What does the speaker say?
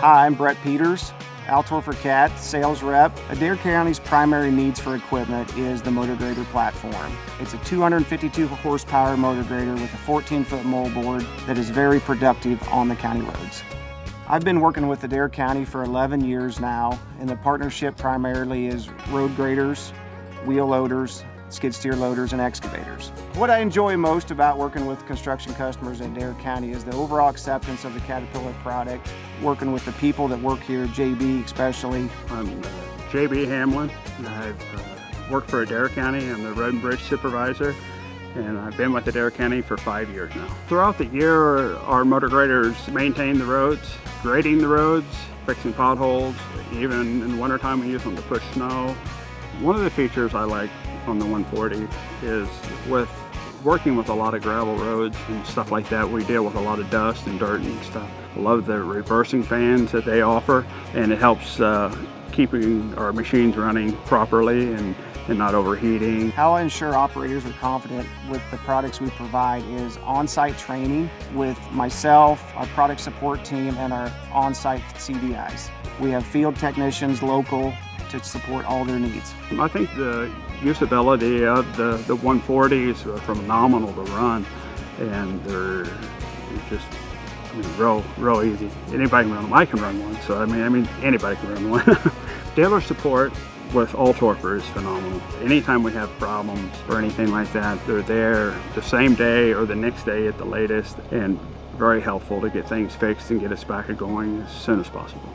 Hi, I'm Brett Peters, Altorfer Cat, sales rep. Adair County's primary needs for equipment is the motor grader platform. It's a 252 horsepower motor grader with a 14-foot moldboard that is very productive on the county roads. I've been working with Adair County for 11 years now, and the partnership primarily is road graders, wheel loaders, skid steer loaders, and excavators. What I enjoy most about working with construction customers in Adair County is the overall acceptance of the Caterpillar product, working with the people that work here, JB especially. I'm JB Hamlin. I've worked for Adair County. I'm the road and bridge supervisor, and I've been with Adair County for 5 years now. Throughout the year, our motor graders maintain the roads, grading the roads, fixing potholes. Even in the wintertime, we use them to push snow. One of the features I like on the 140 is with working with a lot of gravel roads and stuff like that, we deal with a lot of dust and dirt and stuff. I love the reversing fans that they offer, and it helps keeping our machines running properly and not overheating. How I ensure operators are confident with the products we provide is on-site training with myself, our product support team, and our on-site CDIs. We have field technicians local to support all their needs. I think the usability of the 140s are phenomenal to run, and they're just real easy. Anybody can run them. I can run one, so I mean anybody can run one. Dealer support with Altorfer is phenomenal. Anytime we have problems or anything like that, they're there the same day or the next day at the latest, and very helpful to get things fixed and get us back going as soon as possible.